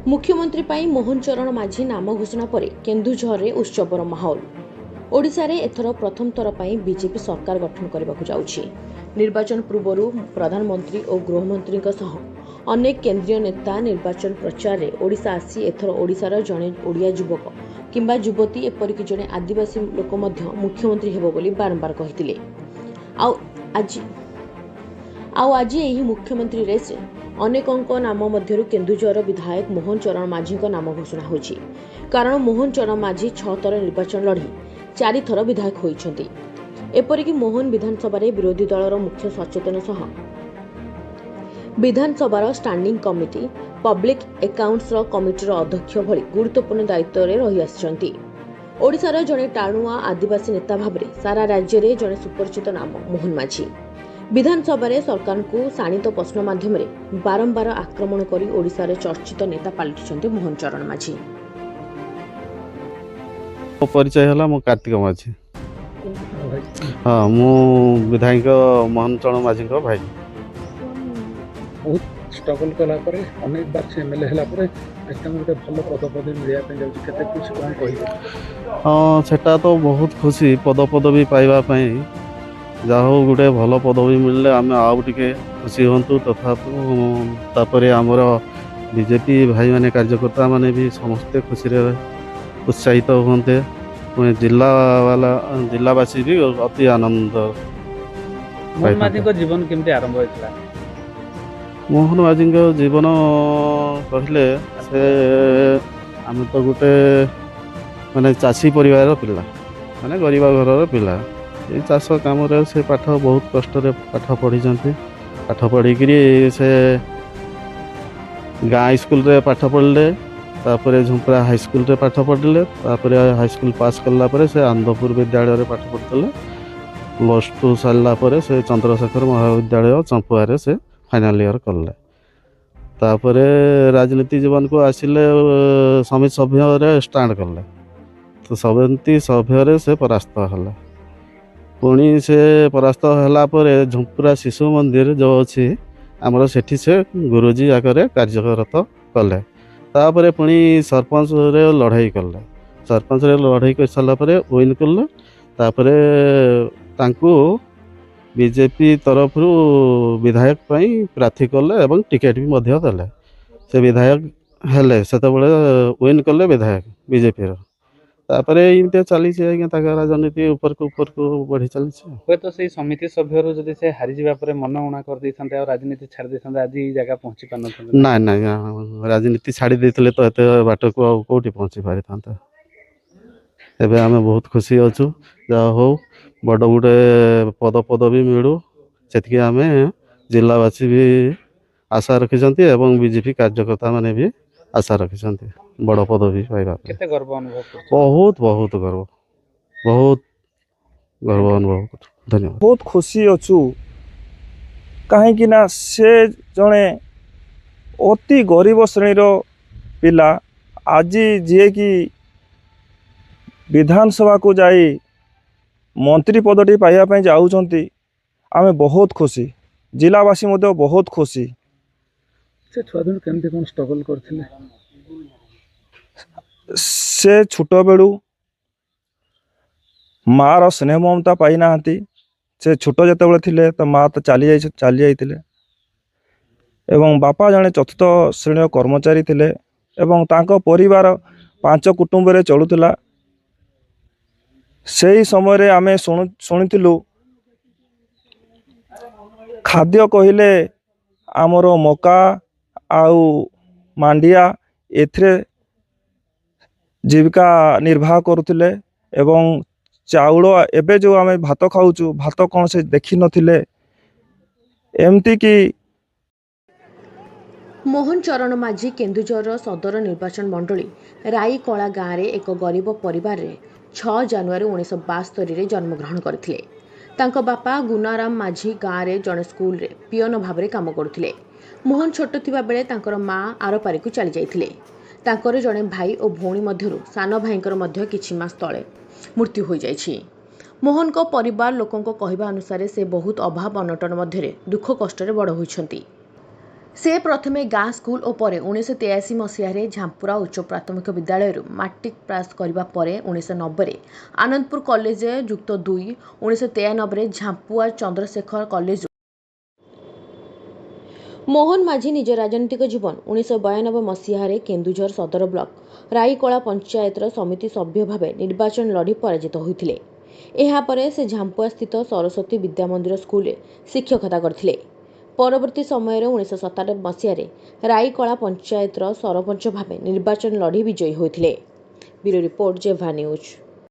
मुख्यमंत्री पाई मोहन चरण माझी नाम घोषणा पर केन्दुझर उत्सवर माहौल। ओडिशा रे एथर प्रथम थर पर बीजेपी सरकार गठन करने जाउछि। निर्वाचन पूर्व प्रधानमंत्री और गृहमंत्री अनेक केंद्रीय नेता निर्वाचन प्रचार रे ओडिशा आसी एथर ओडिशार जड़े ओडिया युवक किंबा युवती एपरिक जड़े आदिवासी लोक मुख्यमंत्री हेबो बोली बारंबार कहिथिले। आज एही मुख्यमंत्री रेस अनेकों नाम मध्यरु केन्दुझर विधायक मोहन चरण माझी नाम घोषणा होइछि। कारण मोहन चरण माझी 6 थर निर्वाचन लड़ी 4 थर विधायक होइछन्ति। एपरिक मोहन विधानसभा विरोधी दलर मुख्य सचेतन सह विधानसभा स्टैंडिंग कमिटी पब्लिक अकाउंट्स कमिटीर अध्यक्ष भली गुरुत्वपूर्ण दायित्व रे रही आछन्ति। ओडिशार जड़े टाणुआ आदिवासी नेता भाव सारा राज्य में जड़े सुपरिचित नाम मोहन माझी। विधानसभा सरकार को शाणित प्रश्न माध्यम बारंबार आक्रमण कर ओडिशा चर्चित नेता पलटिछन्ति मोहन चरण माझी। परिचय है मो कार्तिक माझी। हाँ मु विधायक मोहन चरण माझी भाई। बहुत स्ट्रगल कला पर अनेक बार से एमएलए हला पर एकदम गोटे भल पदपदवी मिलिया पे जाउछि केते कुछ कोन कहि। हाँ सेटा तो बहुत खुशी पदपदवी पाइबा पई जाहो गोटे भल पदवी मिलले आम आउ टिके खुशी हूँ। तापर आमर बीजेपी भाई माने कार्यकर्ता माने भी समस्ते खुशी रे उत्साहित होते। जिलावासी भी अति आनंद। मोहन माझी को जीवन केमती आरंभ होइतला? मोहन माझी जीवन कहले से आम तो गोटे माने चाषी परिवार पिला माने गरीब घर पिला। ये चाष कम से पाठ बहुत कष्ट पाठ पढ़ी पाठ पढ़िक से गाँ स्कूल रे पाठ पढ़ले तापर झुंपड़ा हाईस्कूल रे पाठ पढ़ले तापर हाईस्कूल पास कला से आनंदपुर विद्यालय रे पाठ पढ़ते। +2 सारा पर से चंद्रशेखर महाविद्यालय चंपुआ से फाइनाल ईयर कले। तापर राजनीति जीवन को आसिले समिति सभ्य स्टार्ट कले तो समिति सभ्य से परास्त है। पुणी से परास्त है झुंपुरा शिशु मंदिर जो अच्छी आमर सेठी से गुरुजी आगे कार्यरत कले। तापर पुणी सरपंच रे लड़ाई कले। सरपंच रे लड़ाई कर सारापर विन कले। तापर तांकु बीजेपी तरफ विधायक पई प्रार्थी कले एवं टिकेट भी मध्य देले। से विधायक हेले से विन कले विधायक बीजेपी तापर इनते चली राजनीति ऊपर को बढ़ी चली। हे तो सही समिति सभ्य जदि से हारी जिबा परे मन उणा कर दैथांते और राजनीति छाड़ दैथांते आज ई जगह पहुंची पानथांते ना ना राजनीति छाड़ी देथिले तो एते बाट को कोठी पहुंची पारि थांते। एबे आमे बहुत खुशी अछु जा हो बड़ गुटे पदवी मिलू सेतिके आमे जिलावासी भी आशा रखिछन्ती एवं बीजेपी कार्यकर्ता माने भी आशा रखिछन्ती बड़ पदवी पाइबा। केते गर्व अनुभव करछ? बहुत बहुत गर्व अनुभव। धन्यवाद। बहुत खुशी अच्छु कहीं ना से जड़े अति गरीब श्रेणीर पिला आज जी कि विधानसभा को जाई मंत्री पदटी पाइबा जाऊँगी आमे बहुत खुशी। जिलावासी मध्य बहुत खुशी। से छुआ दिन केमती कोन स्ट्रगल करथिले? से छोट बेलू मार स्नेह ममता पाई ना। से छोट जिते थे तो माँ तो चली जाते एवं बापा जड़े चतुर्थ श्रेणी कर्मचारी थे एवं तांको परिवार 5 कुटुंब रे चलुला। से समय आमे शुणिलु खाद्य कहले आमर मका आउ मांडिया एथरे जीविका निर्वाह करुले एवं चाउल एबे जो आमे भात खाऊचु भात कौन से देखी नथिले एमती कि। मोहन चरण माझी केन्दुझर सदर निर्वाचन मंडली राईकला गाँव में एक गरीब परिवार रे 6 जनवरी 1972 जन्मग्रहण करथिले। तांको बापा गुनाराम माझी गाँव में जड़े स्कूल रे पियन भाव में काम करुथिले। मोहन छोट थिबा बेले तांकर माँ आरपारी को चली जाइथिले। तांकर जड़े भाई और भौणी मध्यरु सान भाईंकर मध्य किछि मास तळे मृत्यु हो जाइछि। मोहन को परिवार लोकों को कहवा अनुसार से बहुत अभाव अनटन मध्य दुख कष्ट बड़ होइछन्ति। ସେ ପ୍ରଥମେ ଗାଁ ସ୍କୁଲ ଓ ପରେ 1983 ମସିହାରେ ଝାମ୍ପୁରା ଉଚ୍ଚ ପ୍ରାଥମିକ ବିଦ୍ୟାଳୟରୁ ମାଟ୍ରିକ ପାସ୍ କରିବା ପରେ 1990ରେ ଆନନ୍ଦପୁର କଲେଜରେ ଯୁକ୍ତ 2, 1993ରେ ଝାମ୍ପୁଆ ଚନ୍ଦ୍ରଶେଖର କଲେଜରୁ। ମୋହନ ମାଝୀ ନିଜ ରାଜନୈତିକ ଜୀବନ 1992 ମସିହାରେ କେନ୍ଦୁଝର ସଦର ବ୍ଲକ ରାଇକଳା ପଞ୍ଚାୟତର ସମିତି ସଭ୍ୟ ଭାବେ ନିର୍ବାଚନ ଲଢ଼ି ପରାଜିତ ହୋଇଥିଲେ। ଏହାପରେ ସେ ଝାମ୍ପୁଆ ସ୍ଥିତ ସରସ୍ୱତୀ ବିଦ୍ୟାମନ୍ଦିର ସ୍କୁଲରେ ଶିକ୍ଷକତା କରିଥିଲେ। ପରବର୍ତ୍ତୀ ସମୟରେ 1997 ମସିହାରେ ରାଇକଳା ପଞ୍ଚାୟତର ସରପଞ୍ଚ ଭାବେ ନିର୍ବାଚନ ଲଢ଼ି ବିଜୟୀ ହୋଇଥିଲେ। ବ୍ୟୁରୋ ରିପୋର୍ଟ, ଜେଭା ନ୍ୟୁଜ୍।